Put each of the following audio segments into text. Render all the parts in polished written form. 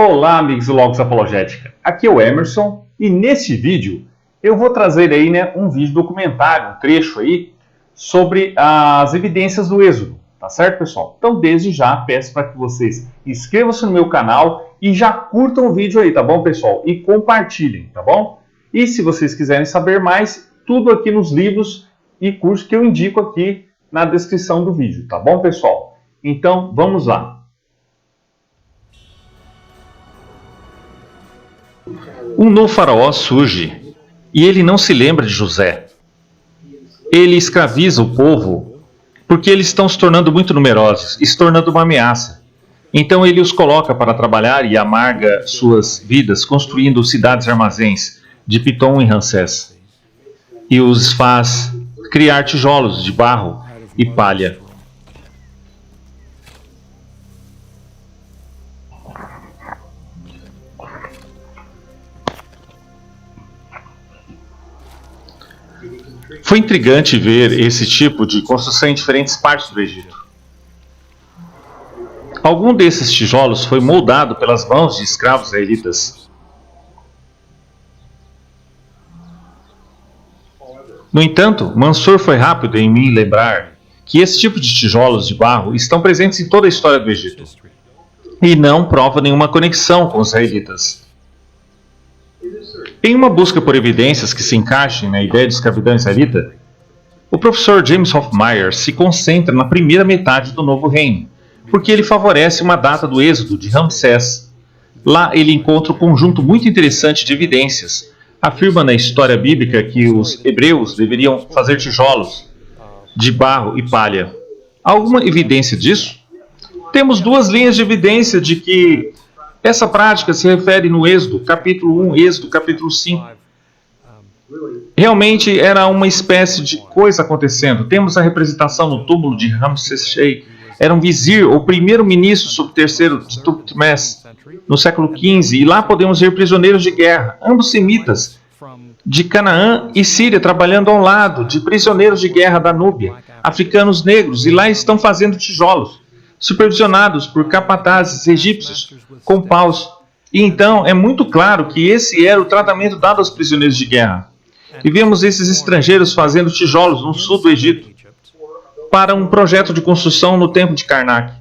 Olá, amigos do Logos Apologética. Aqui é o Emerson e nesse vídeo eu vou trazer aí, um vídeo documentário, um trecho aí sobre as evidências do Êxodo, tá certo, pessoal? Então, desde já, peço para que vocês inscrevam-se no meu canal e já curtam o vídeo aí, tá bom, pessoal? E compartilhem, tá bom? E se vocês quiserem saber mais, tudo aqui nos livros e cursos que eu indico aqui na descrição do vídeo, tá bom, pessoal? Então, vamos lá. Um novo faraó surge e ele não se lembra de José. Ele escraviza o povo porque eles estão se tornando muito numerosos e se tornando uma ameaça. Então ele os coloca para trabalhar e amarga suas vidas construindo cidades armazéns de Pitom e Ramsés e os faz criar tijolos de barro e palha. Foi intrigante ver esse tipo de construção em diferentes partes do Egito. Algum desses tijolos foi moldado pelas mãos de escravos israelitas. No entanto, Mansur foi rápido em me lembrar que esse tipo de tijolos de barro estão presentes em toda a história do Egito e não prova nenhuma conexão com os israelitas. Em uma busca por evidências que se encaixem na ideia de escravidão israelita, o professor James Hoffmeier se concentra na primeira metade do Novo Reino, porque ele favorece uma data do êxodo de Ramsés. Lá ele encontra um conjunto muito interessante de evidências. Afirma na história bíblica que os hebreus deveriam fazer tijolos de barro e palha. Há alguma evidência disso? Temos duas linhas de evidência de que essa prática se refere no Êxodo, capítulo 1, Êxodo, capítulo 5. Realmente era uma espécie de coisa acontecendo. Temos a representação no túmulo de Ramsés. Era um vizir ou primeiro-ministro sob o terceiro de Tutmés, no século XV. E lá podemos ver prisioneiros de guerra, ambos semitas, de Canaã e Síria, trabalhando ao lado de prisioneiros de guerra da Núbia, africanos negros. E lá estão fazendo tijolos, supervisionados por capatazes egípcios com paus. E então é muito claro que esse era o tratamento dado aos prisioneiros de guerra. E vemos esses estrangeiros fazendo tijolos no sul do Egito para um projeto de construção no templo de Karnak.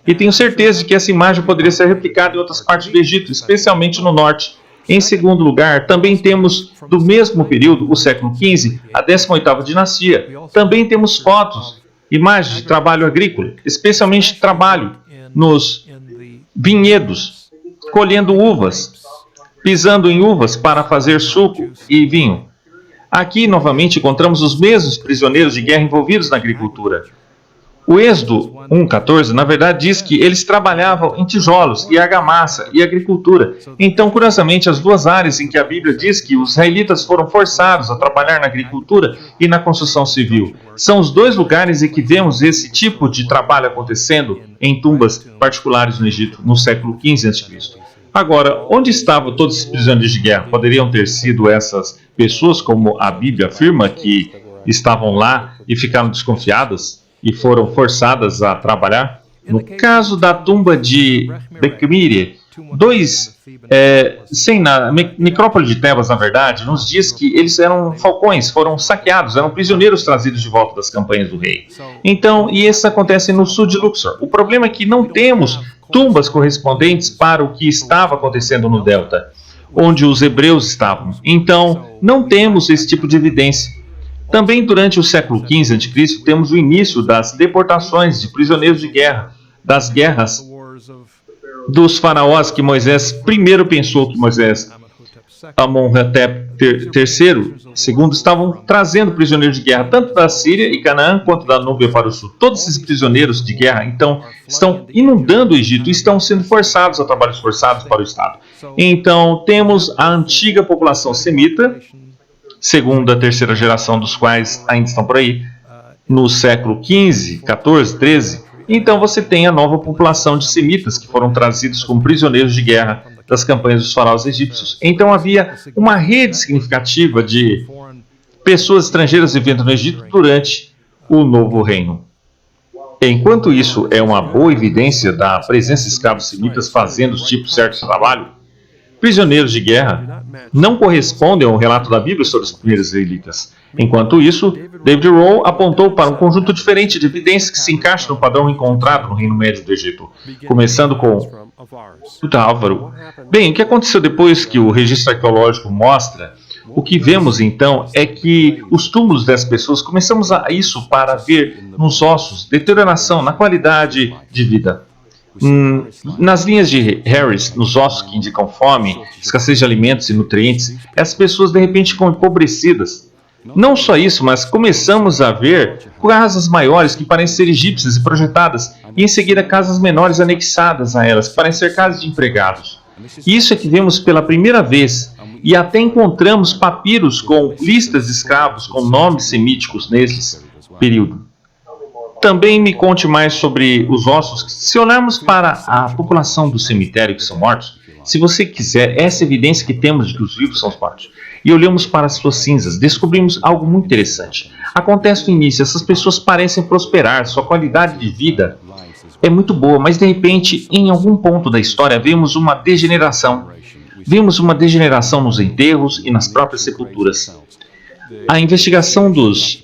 E tenho certeza de que essa imagem poderia ser replicada em outras partes do Egito, especialmente no norte. Em segundo lugar, também temos do mesmo período, o século XV, a 18ª dinastia. Também temos fotos, imagens de trabalho agrícola, especialmente trabalho nos vinhedos, colhendo uvas, pisando em uvas para fazer suco e vinho. Aqui, novamente, encontramos os mesmos prisioneiros de guerra envolvidos na agricultura. O Êxodo 1:14, na verdade, diz que eles trabalhavam em tijolos e argamassa e agricultura. Então, curiosamente, as duas áreas em que a Bíblia diz que os israelitas foram forçados a trabalhar na agricultura e na construção civil são os dois lugares em que vemos esse tipo de trabalho acontecendo em tumbas particulares no Egito, no século XV a.C. Agora, onde estavam todos esses prisioneiros de guerra? Poderiam ter sido essas pessoas, como a Bíblia afirma, que estavam lá e ficaram desconfiadas e foram forçadas a trabalhar? No caso da tumba de Bequimire, na necrópole de Tebas, na verdade, nos diz que eles eram falcões, foram saqueados, eram prisioneiros trazidos de volta das campanhas do rei. Então, e isso acontece no sul de Luxor. O problema é que não temos tumbas correspondentes para o que estava acontecendo no delta, onde os hebreus estavam. Então, não temos esse tipo de evidência. Também durante o século XV a.C., temos o início das deportações de prisioneiros de guerra, das guerras dos faraós que Moisés primeiro pensou que Amenhotep III, segundo, estavam trazendo prisioneiros de guerra, tanto da Síria e Canaã, quanto da Núbia para o sul. Todos esses prisioneiros de guerra, então, estão inundando o Egito e estão sendo forçados a trabalhos forçados para o Estado. Então, temos a antiga população semita, segunda, terceira geração dos quais ainda estão por aí, no século XV, XIV, XIII. Então você tem a nova população de semitas que foram trazidos como prisioneiros de guerra das campanhas dos faraós egípcios. Então havia uma rede significativa de pessoas estrangeiras vivendo no Egito durante o Novo Reino. Enquanto isso é uma boa evidência da presença de escravos semitas fazendo os tipos certos de trabalho, prisioneiros de guerra não correspondem ao relato da Bíblia sobre os primeiros israelitas. Enquanto isso, David Rowe apontou para um conjunto diferente de evidências que se encaixa no padrão encontrado no Reino Médio do Egito, começando com Álvaro. Bem, o que aconteceu depois que o registro arqueológico mostra? O que vemos então é que os túmulos das pessoas, começamos a isso para ver nos ossos deterioração na qualidade de vida. Nas linhas de Harris, nos ossos que indicam fome, escassez de alimentos e nutrientes, essas pessoas de repente ficam empobrecidas. Não só isso, mas começamos a ver casas maiores que parecem ser egípcias e projetadas, e em seguida casas menores anexadas a elas, que parecem ser casas de empregados. Isso é que vemos pela primeira vez, e até encontramos papiros com listas de escravos com nomes semíticos nesse período. Também me conte mais sobre os ossos. Se olharmos para a população do cemitério que são mortos, se você quiser, essa evidência que temos de que os vivos são os mortos, e olhamos para as suas cinzas, descobrimos algo muito interessante. Acontece no início, essas pessoas parecem prosperar, sua qualidade de vida é muito boa, mas de repente, em algum ponto da história, vemos uma degeneração. Vemos uma degeneração nos enterros e nas próprias sepulturas. A investigação dos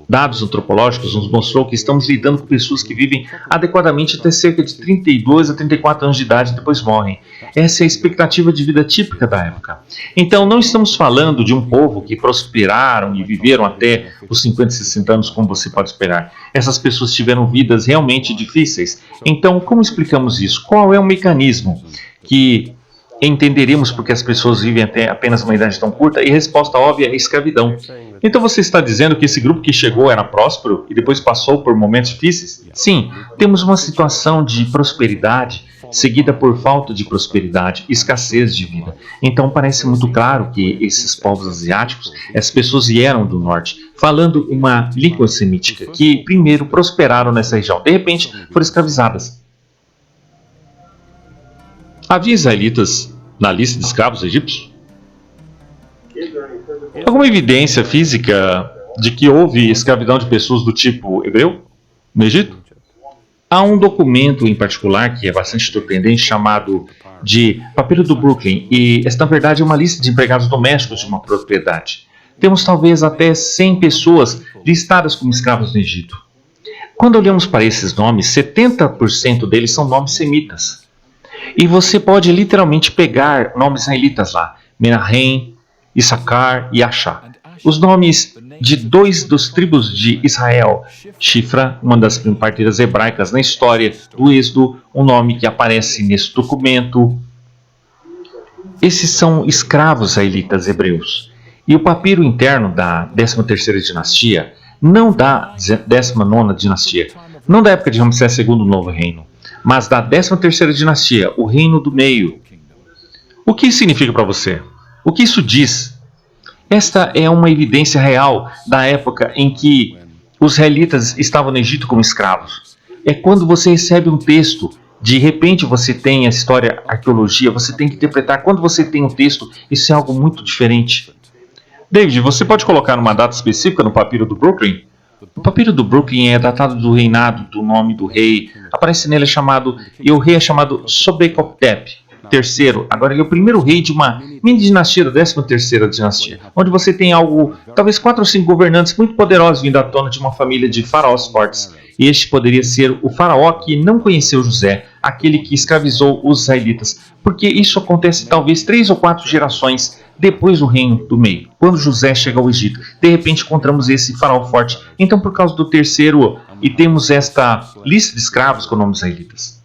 dados antropológicos nos mostrou que estamos lidando com pessoas que vivem adequadamente até cerca de 32 a 34 anos de idade e depois morrem. Essa é a expectativa de vida típica da época. Então, não estamos falando de um povo que prosperaram e viveram até os 50 e 60 anos, como você pode esperar. Essas pessoas tiveram vidas realmente difíceis. Então, como explicamos isso? Qual é o mecanismo que entenderíamos porque as pessoas vivem até apenas uma idade tão curta? E a resposta óbvia é a escravidão. Então você está dizendo que esse grupo que chegou era próspero e depois passou por momentos difíceis? Sim, temos uma situação de prosperidade seguida por falta de prosperidade, escassez de vida. Então parece muito claro que esses povos asiáticos, essas pessoas vieram do norte, falando uma língua semítica, que primeiro prosperaram nessa região, de repente foram escravizadas. Havia israelitas na lista de escravos egípcios? Alguma evidência física de que houve escravidão de pessoas do tipo hebreu no Egito? Há um documento em particular que é bastante surpreendente chamado de Papiro do Brooklyn, e esta na verdade é uma lista de empregados domésticos de uma propriedade. Temos talvez até 100 pessoas listadas como escravos no Egito. Quando olhamos para esses nomes, 70% deles são nomes semitas. E você pode literalmente pegar nomes israelitas lá, Menahem, Issacar e Achá. Os nomes de 2 dos tribos de Israel, Shifra, uma das parteiras hebraicas na história do Êxodo, um nome que aparece nesse documento. Esses são escravos israelitas hebreus. E o papiro interno da 13ª dinastia, não da 19ª dinastia, não da época de Ramsés II, do Novo Reino, mas da 13ª dinastia, o Reino do Meio. O que isso significa para você? O que isso diz? Esta é uma evidência real da época em que os israelitas estavam no Egito como escravos. É quando você recebe um texto, de repente você tem a história, a arqueologia, você tem que interpretar. Quando você tem um texto, isso é algo muito diferente. David, você pode colocar uma data específica no papiro do Brooklyn? O papiro do Brooklyn é datado do reinado, do nome do rei. Aparece nele e o rei é chamado Sobekoptep III. Agora ele é o primeiro rei de uma mini dinastia da 13ª dinastia, onde você tem algo, talvez 4 ou 5 governantes muito poderosos vindo à tona de uma família de faraós fortes. E este poderia ser o faraó que não conheceu José, aquele que escravizou os israelitas, porque isso acontece talvez 3 ou 4 gerações depois do Reino do Meio. Quando José chega ao Egito, de repente encontramos esse faraó forte. Então, por causa do terceiro, e temos esta lista de escravos com nomes israelitas.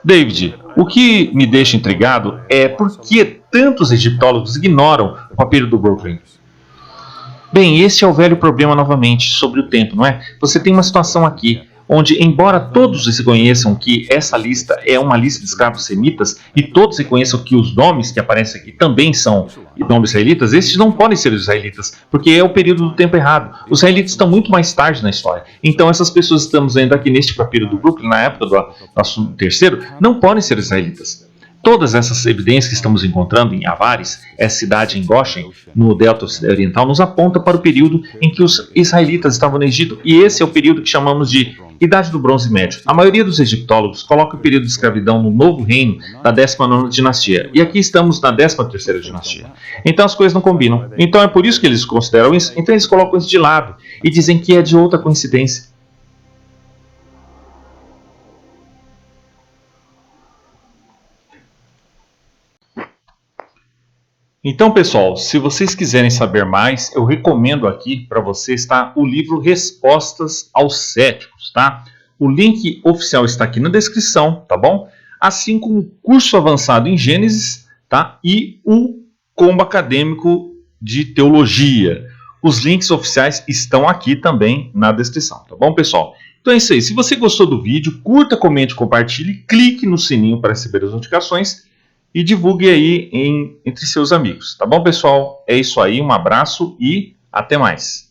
David, o que me deixa intrigado é por que tantos egiptólogos ignoram o papiro do Brooklyn. Bem, esse é o velho problema novamente sobre o tempo, não é? Você tem uma situação aqui onde, embora todos reconheçam que essa lista é uma lista de escravos semitas e todos reconheçam que os nomes que aparecem aqui também são nomes israelitas, esses não podem ser os israelitas, porque é o período do tempo errado. Os israelitas estão muito mais tarde na história. Então essas pessoas que estamos vendo aqui neste papiro do Brooklyn, na época do nosso terceiro, não podem ser israelitas. Todas essas evidências que estamos encontrando em Avares, essa cidade em Goshen, no Delta Oriental, nos aponta para o período em que os israelitas estavam no Egito, e esse é o período que chamamos de Idade do Bronze Médio. A maioria dos egiptólogos coloca o período de escravidão no Novo Reino da 19ª dinastia, e aqui estamos na 13ª dinastia. Então as coisas não combinam. Então é por isso que eles consideram isso, então eles colocam isso de lado e dizem que é de outra coincidência. Então, pessoal, se vocês quiserem saber mais, eu recomendo aqui para vocês, tá, o livro Respostas aos Céticos, tá? O link oficial está aqui na descrição, tá bom? Assim como o curso avançado em Gênesis, tá? E o combo acadêmico de teologia. Os links oficiais estão aqui também na descrição, tá bom, pessoal? Então é isso aí. Se você gostou do vídeo, curta, comente, compartilhe, clique no sininho para receber as notificações e divulgue aí entre seus amigos. Tá bom, pessoal? É isso aí, um abraço e até mais.